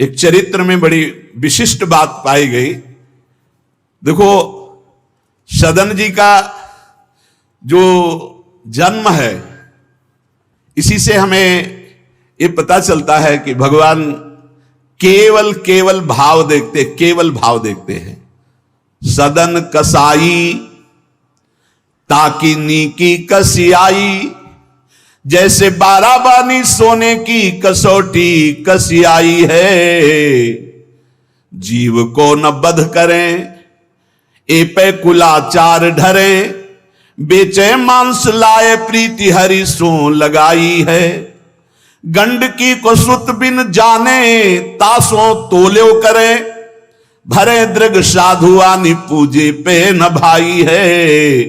एक चरित्र में बड़ी विशिष्ट बात पाई गई। देखो, सदन जी का जो जन्म है, इसी से हमें ये पता चलता है कि भगवान केवल भाव देखते, केवल भाव देखते हैं। सदन कसाई ताकि नीकी कसियाई, जैसे बाराबानी सोने की कसौटी कसियाई है। जीव को न बध करें ए पे कुलाचार ढरे, बेचे मांस लाए प्रीति हरि सो लगाई है। गंडकी को सुत बिन जाने तासों तोल्यो करे, भरे दृग साधुआनी पूजे पे न भाई है।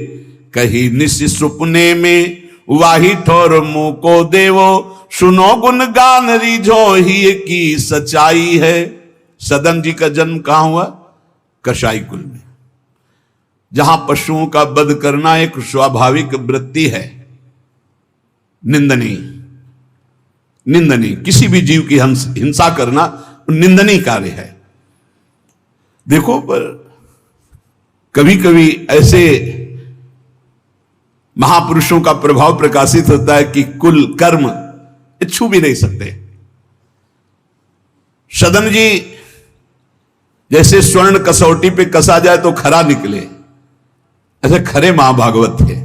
कही निशि सुपने में वाही ठोर मुंह को देवो, सुनो गुणगान रीझो ही की सच्चाई है। सदन जी का जन्म कहां हुआ? कसाई कुल में, जहां पशुओं का वध करना एक स्वाभाविक वृत्ति है, निंदनीय। किसी भी जीव की हिंसा करना निंदनीय कार्य है। देखो, पर कभी कभी ऐसे महापुरुषों का प्रभाव प्रकाशित होता है कि कुल कर्म छू भी नहीं सकते। सदन जी जैसे स्वर्ण कसौटी पे कसा जाए तो खरा निकले, ऐसे खरे महाभागवत थे।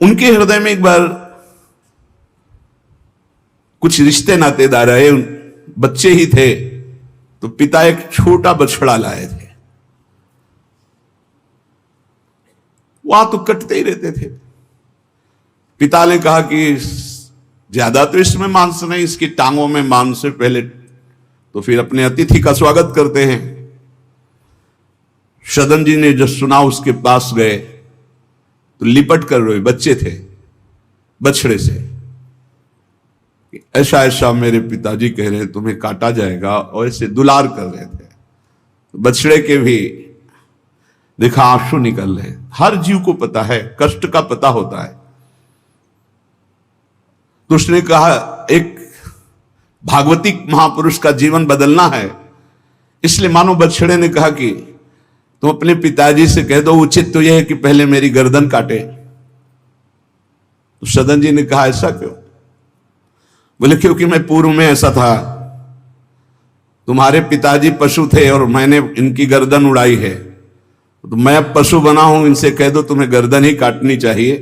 उनके हृदय में एक बार कुछ रिश्ते नातेदार आए, बच्चे ही थे, तो पिता एक छोटा बछड़ा लाए थे। वहां तो कटते ही रहते थे। पिता ने कहा कि ज्यादा तो इसमें मांस नहीं, इसकी टांगों में मांस से पहले तो फिर अपने अतिथि का स्वागत करते हैं। सदन जी ने जब सुना, उसके पास गए तो लिपट कर रोए। बच्चे थे, बछड़े से, ऐसा ऐसा मेरे पिताजी कह रहे तुम्हें काटा जाएगा, और ऐसे दुलार कर रहे थे। बछड़े के भी देखा आंसू निकल रहे। हर जीव को पता है, कष्ट का पता होता है। तो उसने कहा, एक भागवती महापुरुष का जीवन बदलना है, इसलिए मानो बछड़े ने कहा कि तुम अपने पिताजी से कह दो, उचित तो यह है कि पहले मेरी गर्दन काटे। तो सदन जी ने कहा, ऐसा क्यों? बोले, क्योंकि मैं पूर्व में ऐसा था, तुम्हारे पिताजी पशु थे और मैंने इनकी गर्दन उड़ाई है, तो मैं अब पशु बना हूं, इनसे कह दो तुम्हें गर्दन ही काटनी चाहिए,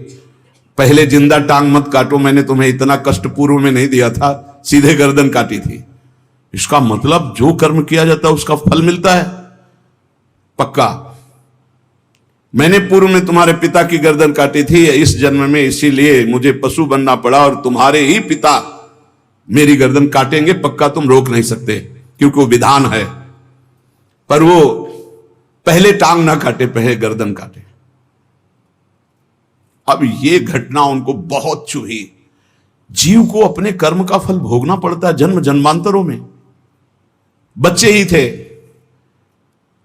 पहले जिंदा टांग मत काटो, मैंने तुम्हें इतना कष्ट पूर्व में नहीं दिया था, सीधे गर्दन काटी थी। इसका मतलब जो कर्म किया जाता है उसका फल मिलता है पक्का। मैंने पूर्व में तुम्हारे पिता की गर्दन काटी थी इस जन्म में, इसीलिए मुझे पशु बनना पड़ा, और तुम्हारे ही पिता मेरी गर्दन काटेंगे पक्का, तुम रोक नहीं सकते, क्योंकि वो विधान है। पर वो पहले टांग ना काटे, पहले गर्दन काटे। अब ये घटना उनको बहुत चुभी। जीव को अपने कर्म का फल भोगना पड़ता है जन्म जन्मांतरों में। बच्चे ही थे,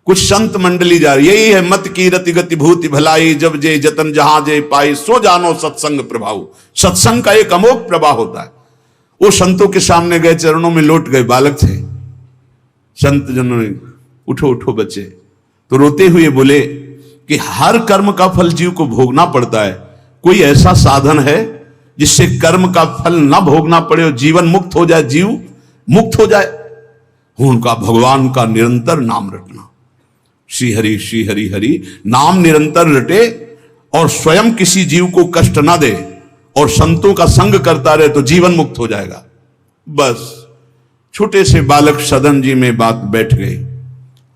कुछ संत मंडली जा रही, यही है मत की रति गति भूति भलाई, जब जे जतन जहां जे पाई, सो जानो सत्संग प्रभाव। सत्संग का एक अमोघ प्रभाव होता है। वो संतों के सामने गए, चरणों में लौट गए, बालक थे। संत जनों ने, उठो उठो बच्चे, तो रोते हुए बोले कि हर कर्म का फल जीव को भोगना पड़ता है, कोई ऐसा साधन है जिससे कर्म का फल ना भोगना पड़े और जीवन मुक्त हो जाए, जीव मुक्त हो जाए? उनका भगवान का निरंतर नाम रटना, श्री हरि हरि नाम निरंतर रटे, और स्वयं किसी जीव को कष्ट ना दे, और संतों का संग करता रहे, तो जीवन मुक्त हो जाएगा। बस छोटे से बालक सदन जी में बात बैठ गई,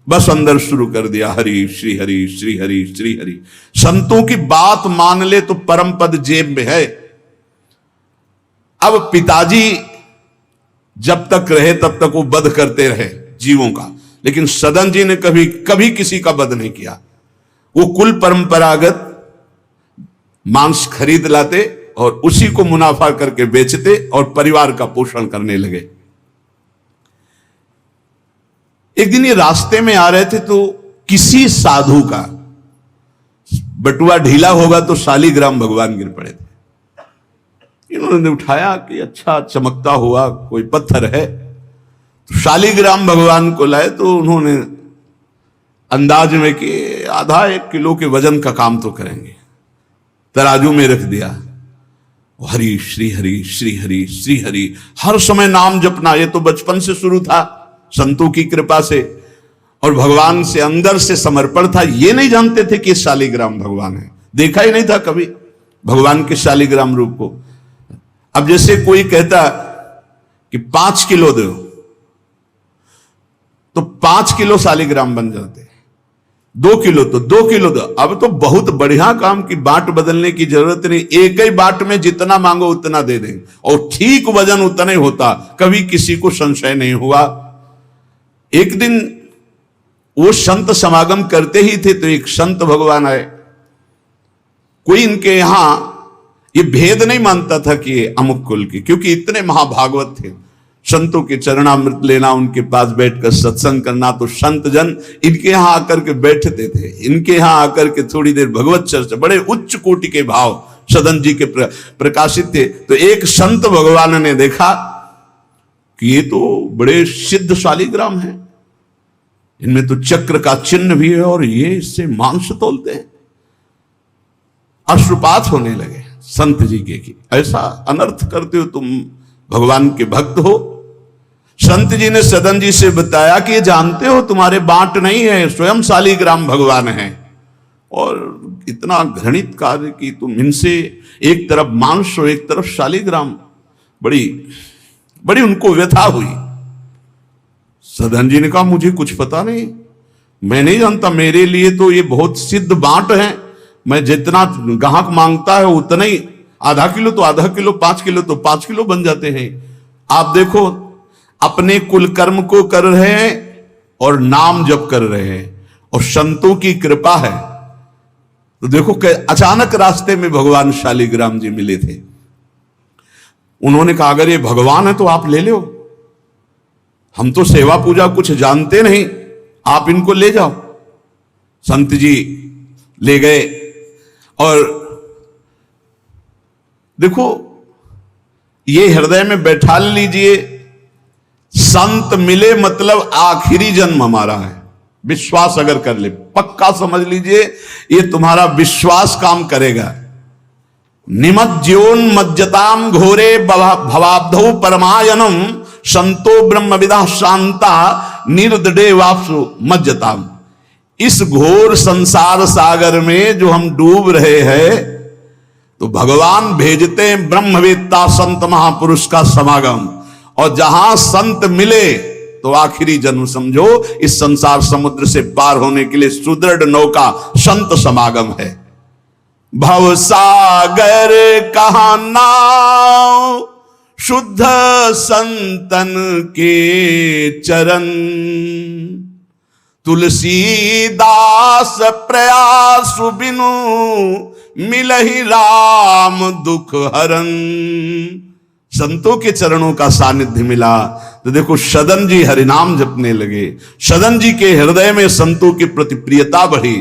बस अंदर शुरू कर दिया, हरि श्री हरि श्री हरि श्री हरि। संतों की बात मान ले तो परम पद जेब में है। अब पिताजी जब तक रहे तब तक वो वध करते रहे जीवों का, लेकिन सदन जी ने कभी कभी किसी का वध नहीं किया। वो कुल परंपरागत मांस खरीद लाते और उसी को मुनाफा करके बेचते और परिवार का पोषण करने लगे। एक दिन ये रास्ते में आ रहे थे तो किसी साधु का बटुआ ढीला होगा तो शालीग्राम भगवान गिर पड़े थे। इन्होंने उठाया कि अच्छा चमकता हुआ कोई पत्थर है, तो शालिग्राम भगवान को लाए। तो उन्होंने अंदाज में कि आधा 1 किलो के वजन का काम तो करेंगे, तराजू में रख दिया। हरि श्री हरि श्री हरि श्री हरि, हर समय नाम जपना। ये तो बचपन से शुरू था संतों की कृपा से, और भगवान से अंदर से समर्पण था। ये नहीं जानते थे कि शालिग्राम भगवान है, देखा ही नहीं था कभी भगवान के शालिग्राम रूप को। अब जैसे कोई कहता कि 5 किलो दो, तो 5 किलो शालिग्राम बन जाते, 2 किलो तो 2 किलो दो। अब तो बहुत बढ़िया काम की बाट बदलने की जरूरत नहीं, एक ही बाट में जितना मांगो उतना दे देंगे, और ठीक वजन उतना ही होता, कभी किसी को संशय नहीं हुआ। एक दिन वो संत समागम करते ही थे, तो एक संत भगवान आए। कोई इनके यहां ये भेद नहीं मानता था कि ये अमुक कुल की, क्योंकि इतने महाभागवत थे। संतों के चरणामृत लेना, उनके पास बैठकर सत्संग करना, तो संत जन इनके यहां आकर के बैठते थे, इनके यहां आकर के थोड़ी देर भगवत चर्चा। बड़े उच्च कोटि के भाव सदन जी के प्रकाशित थे। तो एक संत भगवान ने देखा कि ये तो बड़े सिद्ध शालिग्राम हैं, इनमें तो चक्र का चिन्ह भी है, और ये इससे मांस तोलते हैं। अश्रुपात होने लगे संत जी के कि ऐसा अनर्थ करते हो तुम, भगवान के भक्त हो। संत जी ने सदन जी से बताया कि ये जानते हो तुम्हारे बांट नहीं है, स्वयं शालिग्राम भगवान है, और इतना घृणित कार्य की तुम इनसे, एक तरफ मांस और एक तरफ शालिग्राम। बड़ी बड़ी उनको व्यथा हुई। सदन जी ने कहा मुझे कुछ पता नहीं, मैं नहीं जानता, मेरे लिए तो ये बहुत सिद्ध बांट है, मैं जितना ग्राहक मांगता है उतना ही, आधा किलो तो आधा किलो, 5 किलो तो 5 किलो बन जाते हैं। आप देखो अपने कुल कर्म को कर रहे हैं और नाम जप कर रहे हैं, और संतों की कृपा है। तो देखो अचानक रास्ते में भगवान शालिग्राम जी मिले थे। उन्होंने कहा अगर ये भगवान है तो आप ले लो, हम तो सेवा पूजा कुछ जानते नहीं, आप इनको ले जाओ। संत जी ले गए, और देखो ये हृदय में बैठा लीजिए, संत मिले मतलब आखिरी जन्म हमारा है। विश्वास अगर कर ले, पक्का समझ लीजिए ये तुम्हारा विश्वास काम करेगा। निमज्जोन्मज्जताम घोरे भवाब्धौ परमायनम संतो ब्रह्मविदा शांता निर्दडे वापसु मज्जताम। इस घोर संसार सागर में जो हम डूब रहे हैं, तो भगवान भेजते हैं ब्रह्मवेत्ता संत महापुरुष का समागम, और जहां संत मिले तो आखिरी जन्म समझो इस संसार समुद्र से पार होने के लिए सुदृढ़ नौका संत समागम है। भव सागर कहा नाव, शुद्ध संतन के चरण, तुलसीदास प्रयास बिनु मिलहि राम दुख हरन। संतों के चरणों का सानिध्य मिला तो देखो सदन जी हरिनाम जपने लगे, सदन जी के हृदय में संतों की प्रति प्रियता बढ़ी,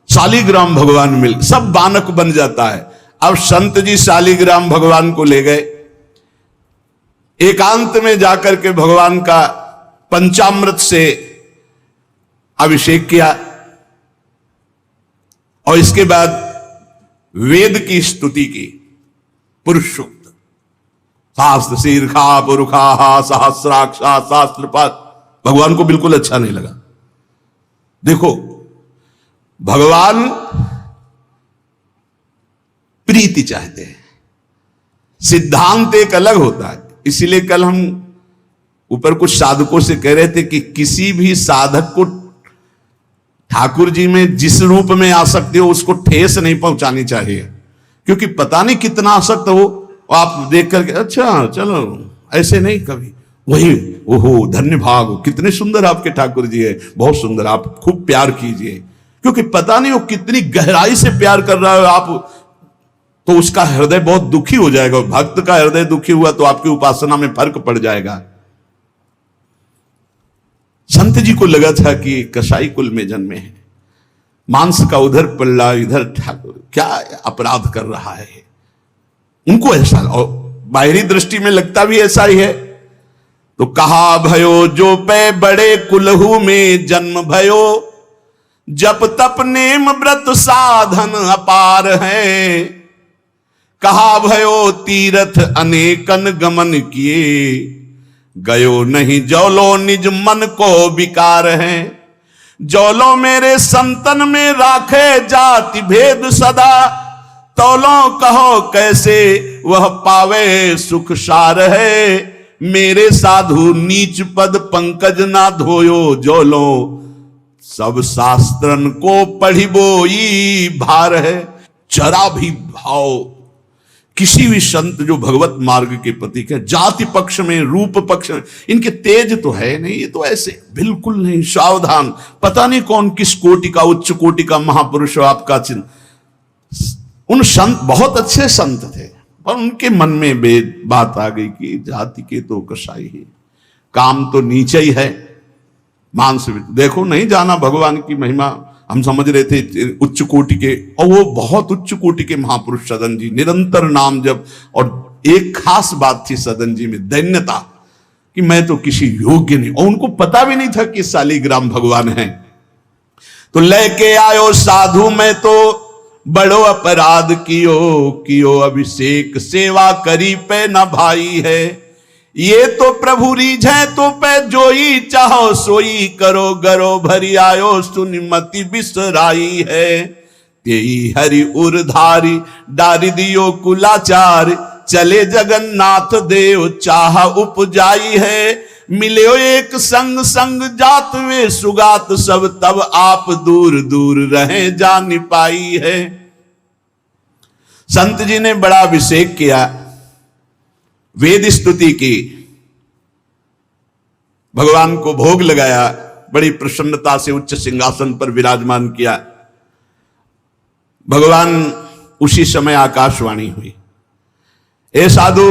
शालिग्राम भगवान मिल, सब बानक बन जाता है। अब संत जी शालिग्राम भगवान को ले गए, एकांत में जाकर के भगवान का पंचामृत से अभिषेक किया, और इसके बाद वेद की स्तुति की, पुरुष सूक्त, शास्त्र शीर्षा पुरुषा सहस्राक्षा शास्त्रपात। भगवान को बिल्कुल अच्छा नहीं लगा। देखो भगवान प्रीति चाहते हैं, सिद्धांत एक अलग होता है। इसीलिए कल हम ऊपर कुछ साधकों से कह रहे थे कि किसी भी साधक को ठाकुर जी में जिस रूप में आसक्ति हो उसको ठेस नहीं पहुंचानी चाहिए, क्योंकि पता नहीं कितना आसक्त हो, आप देख करके अच्छा चलो, ऐसे नहीं कभी वही ओहो धन्य भाग, कितने सुंदर आपके ठाकुर जी है, बहुत सुंदर, आप खूब प्यार कीजिए, क्योंकि पता नहीं वो कितनी गहराई से प्यार कर रहा है आप, तो उसका हृदय बहुत दुखी हो जाएगा। भक्त का हृदय दुखी हुआ तो आपकी उपासना में फर्क पड़ जाएगा। संत जी को लगा था कि कसाई कुल में जन्मे हैं, मांस का उधर पल्ला इधर ठाकुर, क्या अपराध कर रहा है, उनको ऐसा। और बाहरी दृष्टि में लगता भी ऐसा ही है। तो कहा भयो जो पे बड़े कुलहू में जन्म भयो, जप तप नेम व्रत साधन अपार है। कहा भयो तीर्थ अनेकन गमन किए, गयो नहीं जौलो निज मन को विकार है। जौलो मेरे संतन में राखे जाति भेद सदा, तौलो कहो कैसे वह पावे सुख सार है। मेरे साधु नीच पद पंकज ना धोयो, जौलो सब शास्त्रन को पढ़िबोई भार है। जरा भी भाव किसी भी संत जो भगवत मार्ग के प्रतीक है, जाति पक्ष में रूप पक्ष में इनके तेज तो है नहीं, ये तो ऐसे बिल्कुल नहीं, सावधान। पता नहीं कौन किस कोटि का, उच्च कोटि का महापुरुष आपका चिन्ह। उन संत बहुत अच्छे संत थे, पर उनके मन में बात आ गई कि जाति के तो कसाई ही, काम तो नीचे ही है, मांस देखो नहीं जाना भगवान की महिमा। हम समझ रहे थे उच्च कोटि के, और वो बहुत उच्च कोटि के महापुरुष सदन जी, निरंतर नाम जप। और एक खास बात थी सदन जी में, दैन्यता, कि मैं तो किसी योग्य नहीं, और उनको पता भी नहीं था कि शालिग्राम भगवान है। तो लेके आयो साधु मैं तो बड़ो अपराध कियो अभिषेक, सेवा करी पे न भाई है। ये तो प्रभु रीझे तो पे जोई, चाहो सोई करो गरो भरी आयो, सुनिमति बिसराई है। तेई हरि उरधारी डारी दियो कुलाचार, चले जगन्नाथ देव चाह उपजाई है। मिले एक संग संग जात वे सुगात सब, तब आप दूर दूर रहे जान पाई है। संत जी ने बड़ा अभिषेक किया, वेद स्तुति की, भगवान को भोग लगाया, बड़ी प्रसन्नता से उच्च सिंहासन पर विराजमान किया। भगवान उसी समय आकाशवाणी हुई, ए साधु,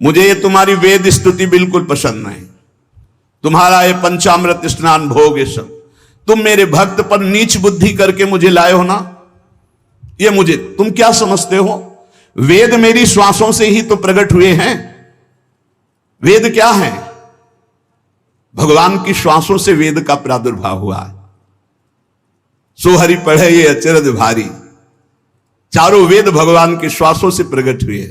मुझे ये तुम्हारी वेद स्तुति बिल्कुल पसंद नहीं, तुम्हारा ये पंचामृत स्नान भोग ये सब, तुम मेरे भक्त पर नीच बुद्धि करके मुझे लाए हो ना, ये मुझे तुम क्या समझते हो? वेद मेरी श्वासों से ही तो प्रकट हुए हैं। वेद क्या है? भगवान की श्वासों से वेद का प्रादुर्भाव हुआ है। सो हरि पढ़े ये अचरज भारी, चारों वेद भगवान के श्वासों से प्रकट हुए।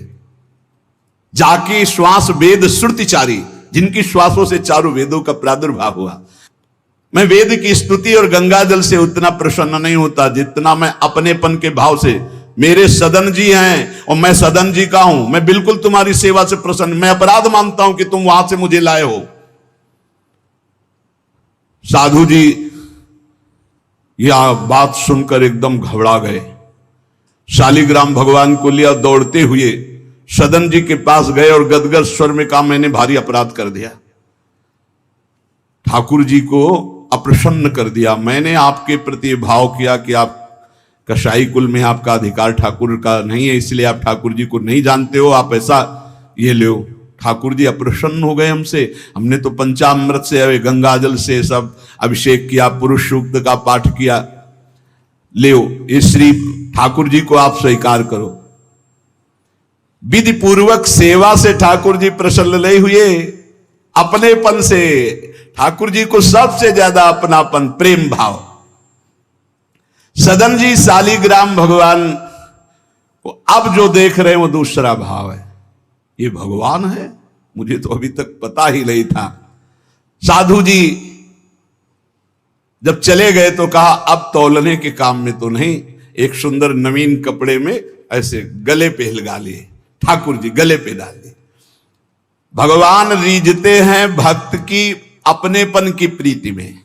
जाकी श्वास वेद श्रुतिचारी, जिनकी श्वासों से चारों वेदों का प्रादुर्भाव हुआ। मैं वेद की स्तुति और गंगा जल से उतना प्रसन्न नहीं होता जितना मैं अपनेपन के भाव से, मेरे सदन जी हैं और मैं सदन जी का हूं, मैं बिल्कुल तुम्हारी सेवा से प्रसन्न, मैं अपराध मानता हूं कि तुम वहां से मुझे लाए हो। साधु जी यह बात सुनकर एकदम घबरा गए, शालिग्राम भगवान को लिया, दौड़ते हुए सदन जी के पास गए और गदगद स्वर में कहा, मैंने भारी अपराध कर दिया, ठाकुर जी को अप्रसन्न कर दिया। मैंने आपके प्रति भाव किया कि आप कसाई कुल में आपका अधिकार ठाकुर का नहीं है, इसलिए आप ठाकुर जी को नहीं जानते हो, आप ऐसा ये लो। ठाकुर जी अप्रसन्न हो गए हमसे, हमने तो पंचामृत से, गंगा जल से सब अभिषेक किया, पुरुष सूक्त का पाठ किया, ले इस श्री ठाकुर जी को आप स्वीकार करो। विधि पूर्वक सेवा से ठाकुर जी प्रसन्न नहीं हुए, अपनेपन से ठाकुर जी को सबसे ज्यादा अपनापन, प्रेम भाव। सदन जी शालिग्राम भगवान को अब जो देख रहे हैं वो दूसरा भाव है, ये भगवान है, मुझे तो अभी तक पता ही नहीं था। साधु जी जब चले गए तो कहा, अब तौलने के काम में तो नहीं, एक सुंदर नवीन कपड़े में ऐसे गले पे लगा लिए, ठाकुर जी गले पे डाल दिए। भगवान रीझते हैं भक्त की अपनेपन की प्रीति में,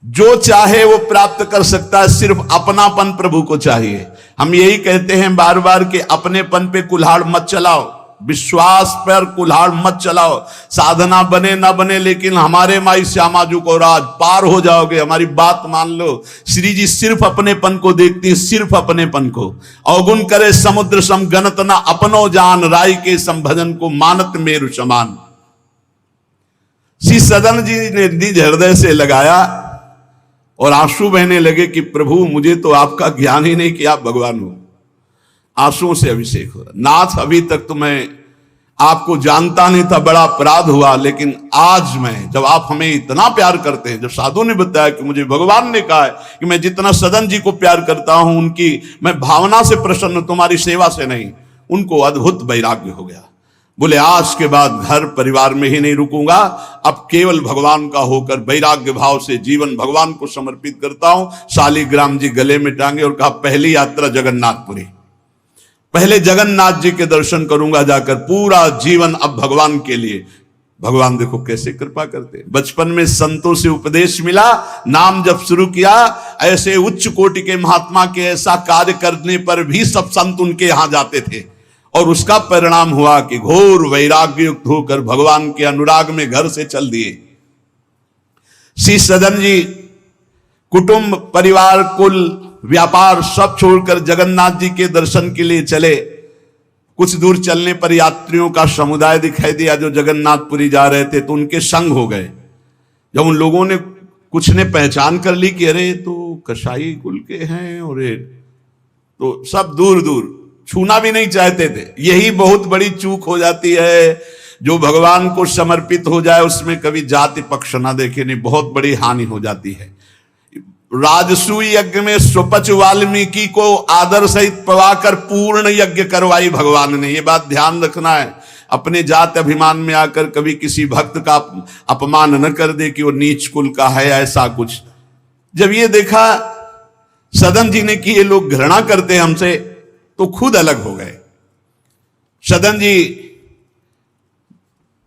जो चाहे वो प्राप्त कर सकता है, सिर्फ अपनापन प्रभु को चाहिए। हम यही कहते हैं बार बार कि अपनेपन पे कुल्हाड़ मत चलाओ, विश्वास पर कुल्हाड़ मत चलाओ, साधना बने ना बने, लेकिन हमारे माई श्यामा जी को राज पार हो जाओगे, हमारी बात मान लो। श्री जी सिर्फ अपनेपन को देखती है, सिर्फ अपनेपन को। अवगुण करे समुद्र सम गणत ना अपनो जान, राय के संभजन को मानत मेरु समान। श्री सदन जी ने निज हृदय से लगाया और आंसू बहने लगे कि प्रभु मुझे तो आपका ज्ञान ही नहीं कि आप भगवान हो। आंसुओं से अभिषेक हो रहा, नाथ अभी तक तो मैं आपको जानता नहीं था, बड़ा अपराध हुआ, लेकिन आज मैं, जब आप हमें इतना प्यार करते हैं, जब साधु ने बताया कि मुझे भगवान ने कहा है कि मैं जितना सदन जी को प्यार करता हूं उनकी मैं भावना से प्रसन्न, तुम्हारी सेवा से नहीं, उनको अद्भुत वैराग्य हो गया। बोले आज के बाद घर परिवार में ही नहीं रुकूंगा, अब केवल भगवान का होकर वैराग्य भाव से जीवन भगवान को समर्पित करता हूं। शालिग्राम जी गले में टांगे और कहा पहली यात्रा जगन्नाथपुरी, पहले जगन्नाथ जी के दर्शन करूंगा जाकर, पूरा जीवन अब भगवान के लिए। भगवान देखो कैसे कृपा करते हैं। बचपन में संतों से उपदेश मिला, नाम जब शुरू किया, ऐसे उच्च कोटि के महात्मा के ऐसा कार्य करने पर भी सब संत उनके यहां जाते थे, और उसका परिणाम हुआ कि घोर वैराग्य युक्त होकर भगवान के अनुराग में घर से चल दिए। श्री सदन जी कुटुंब परिवार कुल व्यापार सब छोड़कर जगन्नाथ जी के दर्शन के लिए चले। कुछ दूर चलने पर यात्रियों का समुदाय दिखाई दिया जो जगन्नाथपुरी जा रहे थे, तो उनके संग हो गए। जब उन लोगों ने, कुछ ने पहचान कर ली कि अरे तो कसाई कुल के हैं, और तो सब दूर दूर छूना भी नहीं चाहते थे। यही बहुत बड़ी चूक हो जाती है, जो भगवान को समर्पित हो जाए उसमें कभी जाति पक्ष ना देखे, नहीं, बहुत बड़ी हानि हो जाती है। राजसूय यज्ञ में स्वपच वाल्मीकि को आदर सहित पवाकर पूर्ण यज्ञ करवाई भगवान ने। ये बात ध्यान रखना है, अपने जात अभिमान में आकर कभी किसी भक्त का अपमान न कर दे कि वो नीच कुल का है, ऐसा कुछ। जब ये देखा सदन जी ने कि ये लोग घृणा करते हैं हमसे, तो खुद अलग हो गए। सदन जी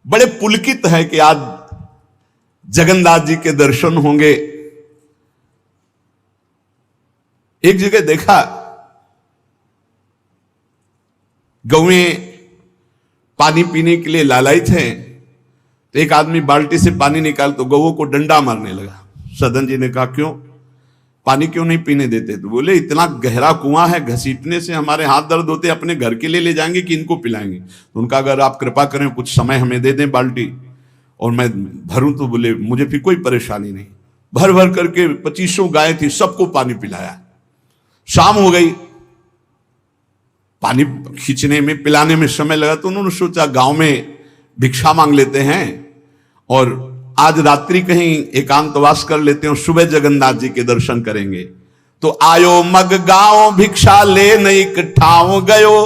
बड़े पुलकित है कि आज जगन्नाथ जी के दर्शन होंगे। एक जगह देखा, गौएं पानी पीने के लिए लालायित हैं, तो एक आदमी बाल्टी से पानी निकाल तो गौओं को डंडा मारने लगा। सदन जी ने कहा क्यों, पानी क्यों नहीं पीने देते? तो बोले इतना गहरा कुआं है, घसीटने से हमारे हाथ दर्द होते, अपने घर के लिए ले जाएंगे कि इनको पिलाएंगे? तो उनका अगर आप कृपा करें कुछ समय हमें दे दें बाल्टी और मैं भरूं, तो बोले मुझे फिर कोई परेशानी नहीं। भर भर करके 2500 गाय थी, सबको पानी पिलाया। शाम हो गई, पानी खींचने में पिलाने में समय लगा, तो उन्होंने सोचा गांव में भिक्षा मांग लेते हैं और आज रात्रि कहीं एकांतवास कर लेते हैं, सुबह जगन्नाथ जी के दर्शन करेंगे। तो आयो मग गांव भिक्षा ले नई ठाव गयो,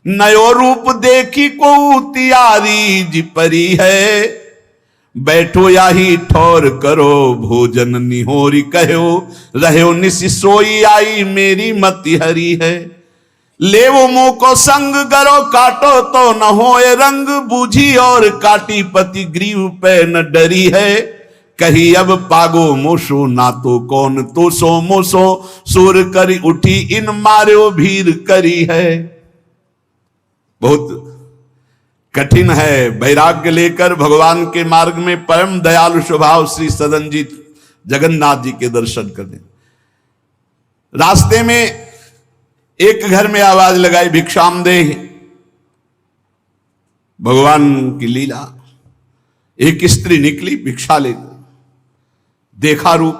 नयो रूप देखी को तियारी जी परी है, बैठो या ही ठौर करो भोजन निहोरी कहो, रहो निसि सोई आई मेरी मति हरी है, ले वो मुंह को संग गरो काटो तो न होए रंग, बूझी और काटी पति ग्रीव पे न डरी है, कही अब पागो मोशो ना तो कौन तो सो मोसो, सुर करी उठी इन मार्यो भीर करी है। बहुत कठिन है, वैराग्य लेकर भगवान के मार्ग में परम दयालु स्वभाव श्री सदन जी जगन्नाथ जी के दर्शन करने। रास्ते में एक घर में आवाज लगाई भिक्षाम दे, भगवान की लीला। एक स्त्री निकली भिक्षा लेकर, देखा रूप,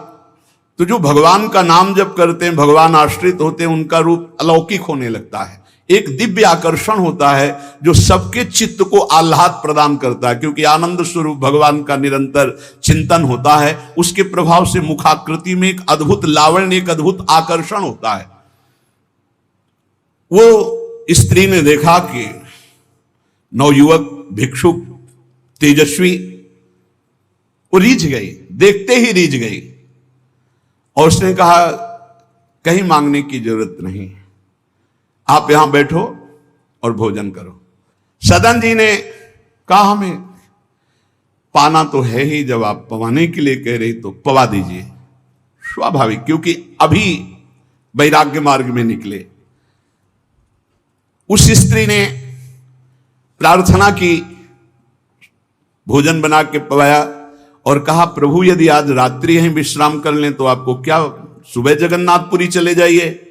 तो जो भगवान का नाम जप करते हैं, भगवान आश्रित होते हैं, उनका रूप अलौकिक होने लगता है। एक दिव्य आकर्षण होता है जो सबके चित्त को आह्लाद प्रदान करता है, क्योंकि आनंद स्वरूप भगवान का निरंतर चिंतन होता है। उसके प्रभाव से मुखाकृति में एक अद्भुत लावण्य, एक अद्भुत आकर्षण होता है। वो स्त्री ने देखा कि नवयुवक भिक्षुक तेजस्वी, वो रीझ गई, देखते ही रीझ गई, और उसने कहा कहीं मांगने की जरूरत नहीं, आप यहां बैठो और भोजन करो। सदन जी ने कहा हमें पाना तो है ही, जब आप पवाने के लिए कह रही तो पवा दीजिए। स्वाभाविक, क्योंकि अभी वैराग्य मार्ग में निकले। उस स्त्री ने प्रार्थना की, भोजन बना के पवाया और कहा प्रभु यदि आज रात्रि यहीं विश्राम कर लें तो आपको क्या, सुबह जगन्नाथपुरी चले जाइए।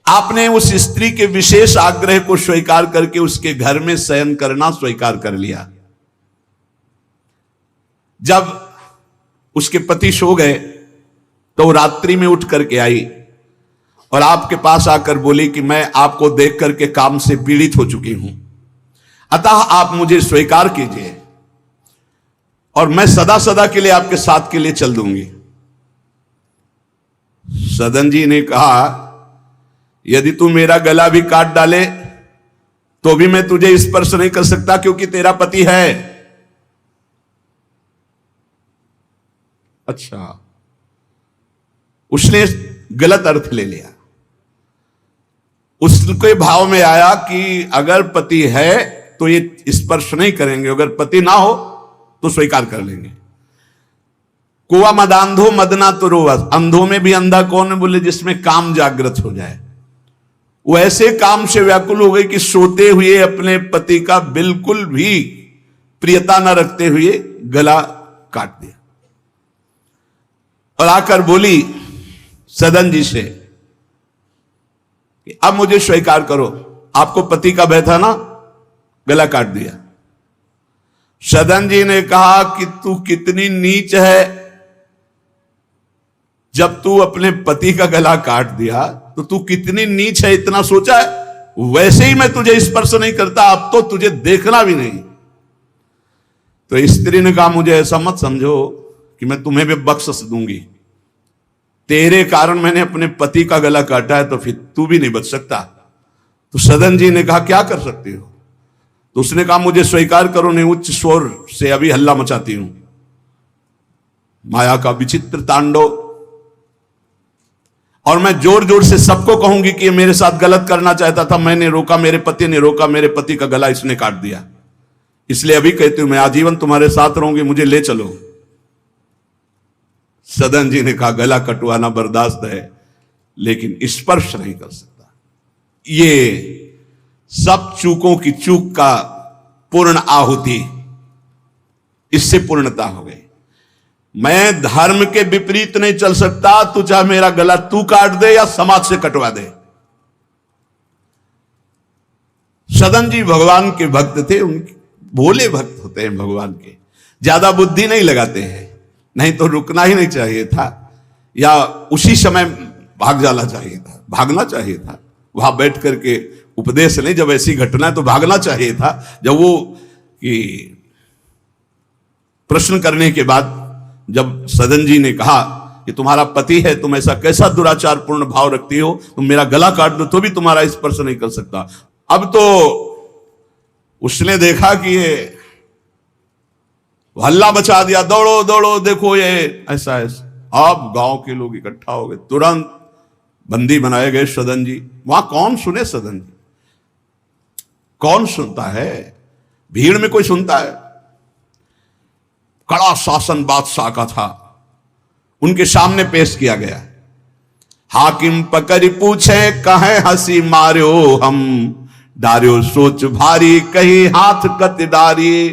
आपने उस स्त्री के विशेष आग्रह को स्वीकार करके उसके घर में शयन करना स्वीकार कर लिया। जब उसके पति सो गए तो रात्रि में उठ करके आई और आपके पास आकर बोली कि मैं आपको देख करके काम से पीड़ित हो चुकी हूं, अतः आप मुझे स्वीकार कीजिए और मैं सदा सदा के लिए आपके साथ के लिए चल दूंगी। सदन जी ने कहा, यदि तू मेरा गला भी काट डाले तो भी मैं तुझे स्पर्श नहीं कर सकता, क्योंकि तेरा पति है। अच्छा, उसने गलत अर्थ ले लिया। उसके भाव में आया कि अगर पति है तो ये स्पर्श नहीं करेंगे, अगर पति ना हो तो स्वीकार कर लेंगे। कुआ मदांधो मदना तो रोवस, अंधों में भी अंधा कौन है, बोले जिसमें काम जागृत हो जाए। वो ऐसे काम से व्याकुल हो गई कि सोते हुए अपने पति का बिल्कुल भी प्रियता न रखते हुए गला काट दिया और आकर बोली सदन जी से कि अब मुझे स्वीकार करो, आपको पति का भय था ना, गला काट दिया। सदन जी ने कहा कि तू कितनी नीच है, जब तू अपने पति का गला काट दिया तो तू कितनी नीच है, इतना सोचा है? वैसे ही मैं तुझे स्पर्श नहीं करता, अब तो तुझे देखना भी नहीं। तो स्त्री ने कहा, मुझे ऐसा मत समझो कि मैं तुम्हें भी बख्श दूंगी, तेरे कारण मैंने अपने पति का गला काटा है, तो फिर तू भी नहीं बच सकता। तो सदन जी ने कहा, क्या कर सकती हो? तो उसने कहा, मुझे स्वीकार करो, नहीं उच्च स्वर से अभी हल्ला मचाती हूं। माया का विचित्र तांडव, और मैं जोर जोर से सबको कहूंगी कि ये मेरे साथ गलत करना चाहता था, मैंने रोका, मेरे पति ने रोका, मेरे पति का गला इसने काट दिया, इसलिए अभी कहती हूं मैं आजीवन तुम्हारे साथ रहूंगी, मुझे ले चलो। सदन जी ने कहा, गला कटवाना बर्दाश्त है लेकिन स्पर्श नहीं कर सकता। ये सब चूकों की चूक का पूर्ण आहुति, इससे पूर्णता हो गई। मैं धर्म के विपरीत नहीं चल सकता, तू चाहे मेरा गला तू काट दे या समाज से कटवा दे। सदन जी भगवान के भक्त थे, उनके भोले भक्त होते हैं भगवान के, ज्यादा बुद्धि नहीं लगाते हैं, नहीं तो रुकना ही नहीं चाहिए था या उसी समय भाग जाना चाहिए था, भागना चाहिए था। वहां बैठ करके उपदेश नहीं, जब ऐसी घटना है तो भागना चाहिए था। जब वो कि प्रश्न करने के बाद जब सदन जी ने कहा कि तुम्हारा पति है, तुम ऐसा कैसा दुराचार पूर्ण भाव रखती हो, तुम मेरा गला काट दो तो भी तुम्हारा स्पर्श नहीं कर सकता। अब तो उसने देखा कि ये हल्ला मचा दिया, दौड़ो दौड़ो, देखो ये ऐसा ऐसा। अब गांव के लोग इकट्ठा हो गए, तुरंत बंदी बनाए गए सदन जी। वहां कौन सुने सदन जी, कौन सुनता है? भीड़ में कोई सुनता है? कड़ा शासन बादशाह का था, उनके सामने पेश किया गया। हाकिम पकड़ पूछे, कहे हंसी मार्यो हम, डार्यो सोच भारी, कही हाथ कत डारी।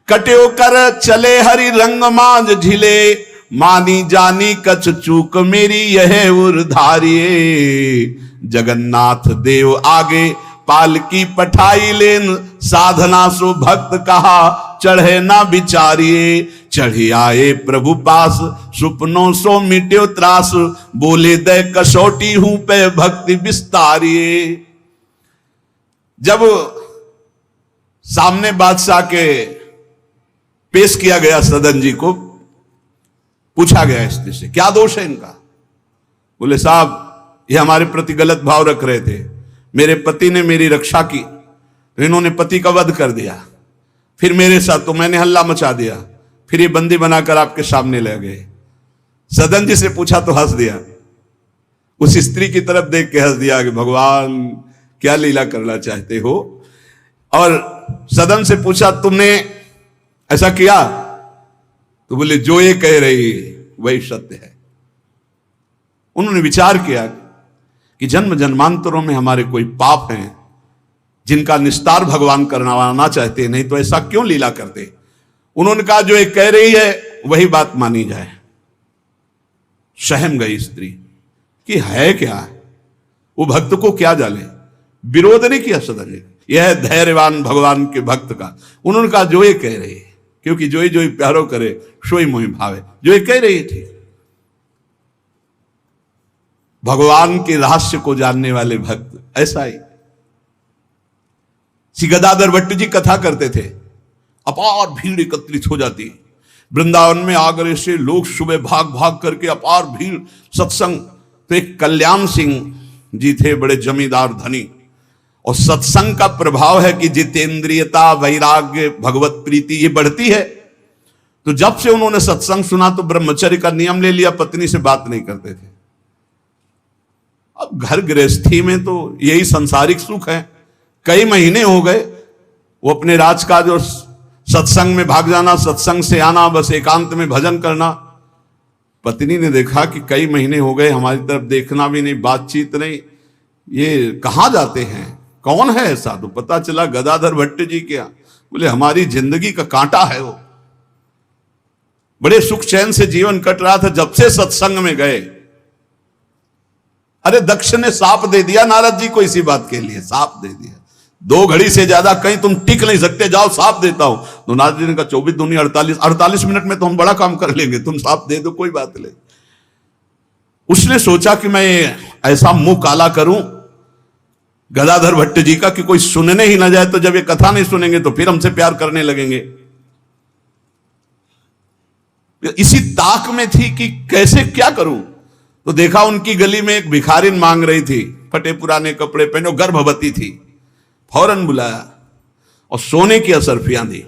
कट्यो कर चले हरि रंग मांझ झिले, मानी जानी कछ चूक मेरी यह उर्धारिये। जगन्नाथ देव आगे पालकी पठाई लेन, साधना सो भक्त कहा चढ़े ना विचारिये। चढ़ी आए प्रभु पास, सुपनों सो मिट्यो त्रास, बोले दे कसौटी हूं पे भक्ति विस्तारिये। जब सामने बादशाह के पेश किया गया सदन जी को, पूछा गया स्त्री से क्या दोष है इनका। बोले साहब ये हमारे प्रति गलत भाव रख रहे थे, मेरे पति ने मेरी रक्षा की तो इन्होंने पति का वध कर दिया, फिर मेरे साथ तो मैंने हल्ला मचा दिया, फिर ये बंदी बनाकर आपके सामने ले गए। सदन जी से पूछा तो हंस दिया, उस स्त्री की तरफ देख के हंस दिया कि भगवान क्या लीला करना चाहते हो। और सदन से पूछा तुमने ऐसा किया, तो बोले जो ये कह रही वही सत्य है। उन्होंने विचार किया कि जन्म जन्मांतरों में हमारे कोई पाप हैं जिनका निस्तार भगवान करवाना चाहते, नहीं तो ऐसा क्यों लीला करते। उन्होंने कहा जो ये कह रही है वही बात मानी जाए। सहम गई स्त्री कि है क्या, वो भक्त को क्या जाने, विरोध नहीं किया सदन ने, यह धैर्यवान भगवान के भक्त का। उन्होंने कहा जो ये कह रही है, क्योंकि जो ही प्यारो करे सोई मोहि भावे, जो ये कह रही थी। भगवान के रहस्य को जानने वाले भक्त। ऐसा ही श्री गदाधर भट्ट जी कथा करते थे, अपार भीड़ एकत्रित हो जाती, वृंदावन में आगरे से लोग सुबह भाग भाग करके अपार भीड़ सत्संग। तो एक कल्याण सिंह जी थे, बड़े जमींदार धनी, और सत्संग का प्रभाव है कि जितेंद्रियता, वैराग्य, भगवत प्रीति ये बढ़ती है। तो जब से उन्होंने सत्संग सुना तो ब्रह्मचर्य का नियम ले लिया, पत्नी से बात नहीं करते थे। अब घर गृहस्थी में तो यही संसारिक सुख है। कई महीने हो गए वो अपने राजकाज और सत्संग में भाग जाना, सत्संग से आना, बस एकांत में भजन करना। पत्नी ने देखा कि कई महीने हो गए, हमारी तरफ देखना भी नहीं, बातचीत नहीं, ये कहाँ जाते हैं, कौन है ऐसा? तो पता चला गदाधर भट्ट जी क्या। बोले हमारी जिंदगी का कांटा है वो, बड़े सुख चैन से जीवन कट रहा था, जब से सत्संग में गए। अरे दक्ष ने साप दे दिया नारद जी को इसी बात के लिए, साप दे दिया। 2 घड़ी से ज्यादा कहीं तुम टिक नहीं सकते, जाओ साप देता हूं। तो नारद जी ने कहा 24 दूनी 48 मिनट में तो हम बड़ा काम कर लेंगे, तुम साप दे दो, कोई बात नहीं। उसने सोचा कि मैं ऐसा मुंह काला करूं गदाधर भट्ट जी का कि कोई सुनने ही ना जाए, तो जब ये कथा नहीं सुनेंगे तो फिर हमसे प्यार करने लगेंगे। इसी ताक में थी कि कैसे क्या करूं। तो देखा उनकी गली में एक भिखारिन मांग रही थी, फटे पुराने कपड़े पहने, गर्भवती थी। फौरन बुलाया और सोने की असरफियां दी।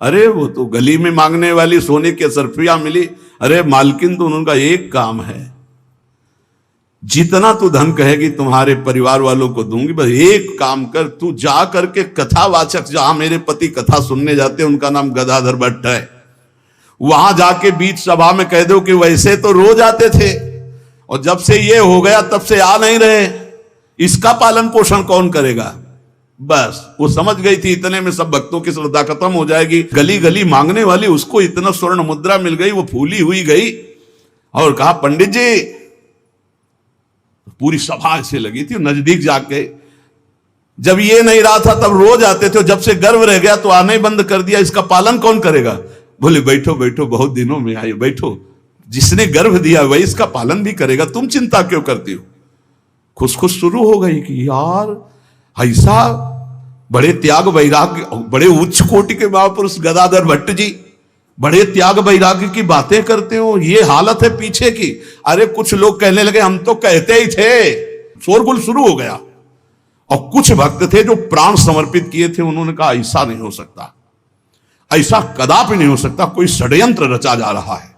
अरे वो तो गली में मांगने वाली सोने की असरफियां मिली। अरे मालकिन तो उनका एक काम है, जितना तू धन कहेगी तुम्हारे परिवार वालों को दूंगी, बस एक काम कर, तू जा करके कथावाचक, जहां मेरे पति कथा सुनने जाते हैं उनका नाम गदाधर भट्ट है, वहां जाके बीच सभा में कह दो कि वैसे तो रोज आते थे और जब से ये हो गया तब से आ नहीं रहे, इसका पालन पोषण कौन करेगा। बस वो समझ गई थी इतने में सब भक्तों की श्रद्धा खत्म हो जाएगी। गली गली मांगने वाली उसको इतना स्वर्ण मुद्रा मिल गई, वो फूली हुई गई और कहा पंडित जी, पूरी सभा ऐसे लगी थी, नजदीक जाके, जब ये नहीं रहा था तब रोज आते थे, जब से गर्व रह गया तो आने बंद कर दिया, इसका पालन कौन करेगा। बोले बैठो बैठो, बहुत दिनों में आए, बैठो, जिसने गर्भ दिया वही इसका पालन भी करेगा, तुम चिंता क्यों करती हो। खुश खुश शुरू हो गई कि यार ऐसा बड़े त्याग वैराग्य, बड़े उच्च कोटि के महापुरुष गदाधर भट्ट जी बड़े त्याग वैराग्य की बातें करते हो, ये हालत है पीछे की। अरे कुछ लोग कहने लगे हम तो कहते ही थे, शोरगुल शुरू हो गया। और कुछ भक्त थे जो प्राण समर्पित किए थे, उन्होंने कहा ऐसा नहीं हो सकता, ऐसा कदापि नहीं हो सकता, कोई षड्यंत्र रचा जा रहा है।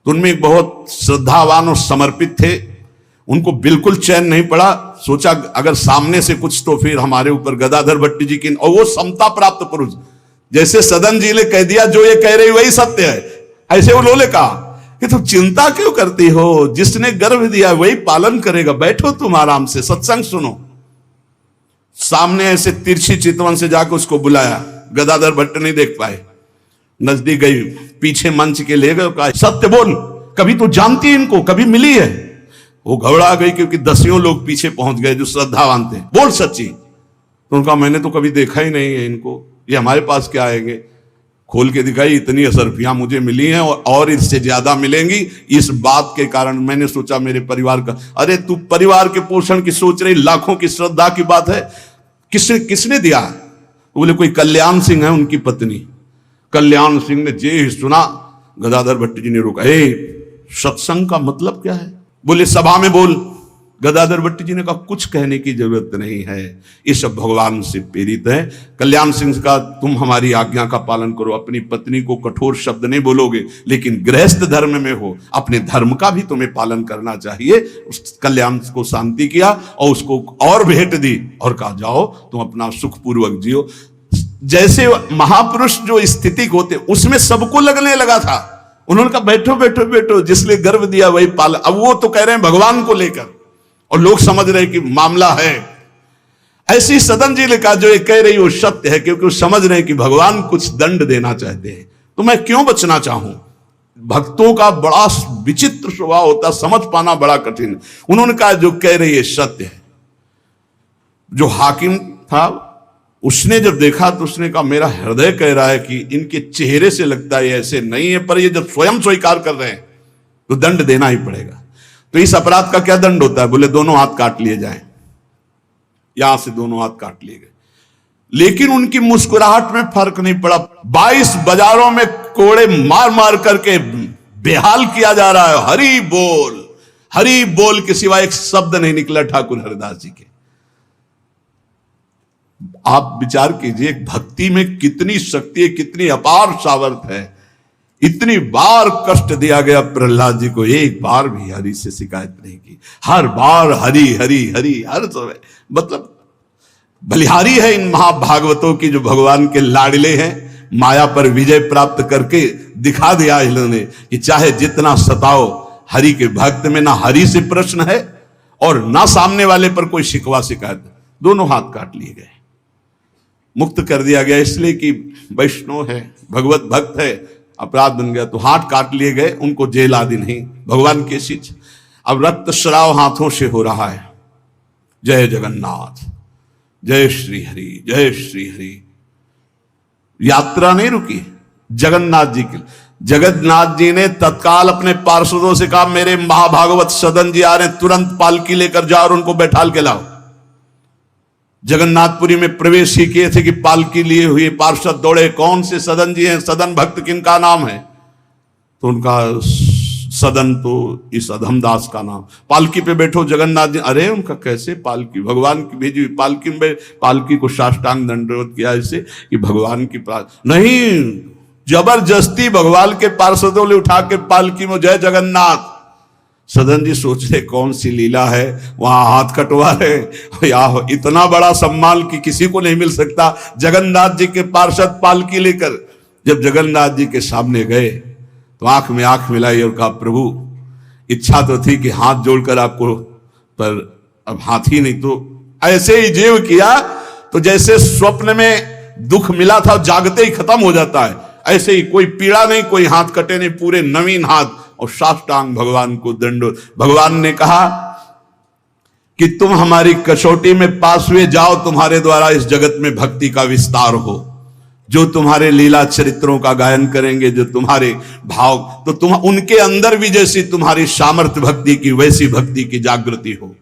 तो उनमें एक बहुत श्रद्धावान और समर्पित थे, उनको बिल्कुल चैन नहीं पड़ा। सोचा अगर सामने से कुछ तो फिर हमारे ऊपर गदाधर भट्ट जी की, और वो समता प्राप्त पुरुष, जैसे सदन जी ने कह दिया जो ये कह रही वही सत्य है, ऐसे उन्होंने कहा कि तुम चिंता क्यों करती हो, जिसने गर्भ दिया वही पालन करेगा, बैठो तुम आराम से सत्संग सुनो। सामने ऐसे तिरछी चितवन से जाकर उसको बुलाया, गदाधर भट्ट नहीं देख पाए, नजदीक गई, पीछे मंच के ले गए, कहा सत्य बोल, कभी तो जानती है इनको, कभी मिली है। वो घबरा गई क्योंकि 10 लोग पीछे पहुंच गए जो श्रद्धावान थे। बोल सच्ची। तो उनका मैंने तो कभी देखा ही नहीं है इनको, ये हमारे पास क्या आएंगे। खोल के दिखाई, इतनी असरफियां मुझे मिली हैं और इससे ज्यादा मिलेंगी। इस बात के कारण मैंने सोचा मेरे परिवार का, अरे तू परिवार के पोषण की सोच रही, लाखों की श्रद्धा की बात है, किसने दिया। बोले कोई कल्याण सिंह है उनकी पत्नी। कल्याण सिंह ने जे ही सुना, गदाधर भट्ट जी ने रोका, सत्संग का मतलब क्या है। बोले सभा में बोल। गदाधर भट्ट जी ने कहा कुछ कहने की जरूरत नहीं है, ये सब भगवान से प्रेरित है। कल्याण सिंह का तुम हमारी आज्ञा का पालन करो, अपनी पत्नी को कठोर शब्द नहीं बोलोगे, लेकिन गृहस्थ धर्म में हो, अपने धर्म का भी तुम्हें पालन करना चाहिए। उस कल्याण को शांति किया और उसको और भेंट दी और कहा जाओ तुम अपना सुखपूर्वक जियो। जैसे महापुरुष जो स्थिति होते उसमें सबको लगने लगा था। उन्होंने कहा बैठो बैठो बैठो, जिसने गर्भ दिया वही पाल। अब वो तो कह रहे हैं भगवान को लेकर, और लोग समझ रहे हैं कि मामला है। ऐसी सदन जी ने कहा जो ये कह रही वो सत्य है, क्योंकि वो समझ रहे हैं कि भगवान कुछ दंड देना चाहते हैं, तो मैं क्यों बचना चाहूं। भक्तों का बड़ा विचित्र स्वभाव होता, समझ पाना बड़ा कठिन। उन्होंने कहा जो कह रही है सत्य है। जो हाकिम था उसने जब देखा तो उसने कहा मेरा हृदय कह रहा है कि इनके चेहरे से लगता है ऐसे नहीं है, पर ये जब स्वयं स्वीकार कर रहे हैं तो दंड देना ही पड़ेगा। तो इस अपराध का क्या दंड होता है? बोले दोनों हाथ काट लिए जाएं। यहां से दोनों हाथ काट लिए गए, लेकिन उनकी मुस्कुराहट में फर्क नहीं पड़ा। 22 बाजारों में कोड़े मार मार करके बेहाल किया जा रहा है। हरि बोल के सिवा एक शब्द नहीं निकला ठाकुर हरिदास जी के। आप विचार कीजिए, भक्ति में कितनी शक्ति है, कितनी अपार सामर्थ है। इतनी बार कष्ट दिया गया प्रहलाद जी को, एक बार भी हरि से शिकायत नहीं की। हर बार हरि हरि हरि, हर समय। मतलब बलिहारी है इन महाभागवतों की, जो भगवान के लाडले हैं। माया पर विजय प्राप्त करके दिखा दिया इन्होंने कि चाहे जितना सताओ, हरि के भक्त में ना हरि से प्रश्न है और ना सामने वाले पर कोई शिकवा शिकायत। दोनों हाथ काट लिए गए, मुक्त कर दिया गया, इसलिए कि वैष्णव है, भगवत भक्त है। अपराध बन गया तो हाथ काट लिए गए, उनको जेल आदि नहीं, भगवान की चीज। अब रक्त श्राव हाथों से हो रहा है। जय जगन्नाथ, जय श्री हरि, जय श्री हरि। यात्रा नहीं रुकी जगन्नाथ जी की। जगन्नाथ जी ने तत्काल अपने पार्षदों से कहा, मेरे महाभागवत सदन जी आ रहे हैं, तुरंत पालकी लेकर जाओ और उनको बैठाल के लाओ। जगन्नाथपुरी में प्रवेश ही किए थे कि पालकी लिए हुए पार्षद दौड़े, कौन से सदन जी हैं, सदन भक्त किनका नाम है? तो उनका सदन तो इस अधमदास का नाम। पालकी पे बैठो जगन्नाथ जी। अरे उनका कैसे पालकी, भगवान की भेजी हुई पालकी में। पालकी को साष्टांग दंडवत किया ऐसे कि भगवान की नहीं, जबरदस्ती भगवान के पार्षदों ने उठा के पालकी में, जय जगन्नाथ। सदन जी सोच रहे कौन सी लीला है, वहां हाथ कटवा रहे। या इतना बड़ा सम्मान कि किसी को नहीं मिल सकता। जगन्नाथ जी के पार्षद पालकी लेकर जब जगन्नाथ जी के सामने गए तो आंख में आंख मिलाई और कहा, प्रभु इच्छा तो थी कि हाथ जोड़कर आपको, पर अब हाथ ही नहीं। तो ऐसे ही जीव किया तो जैसे स्वप्न में दुख मिला था जागते ही खत्म हो जाता है, ऐसे ही कोई पीड़ा नहीं, कोई हाथ कटे नहीं, पूरे नवीन हाथ और साष्टांग भगवान को दंडोत। भगवान ने कहा कि तुम हमारी कसौटी में पास हुए, जाओ, तुम्हारे द्वारा इस जगत में भक्ति का विस्तार हो। जो तुम्हारे लीला चरित्रों का गायन करेंगे, जो तुम्हारे भाव, तो तुम उनके अंदर भी जैसी तुम्हारी सामर्थ्य भक्ति की, वैसी भक्ति की जागृति हो।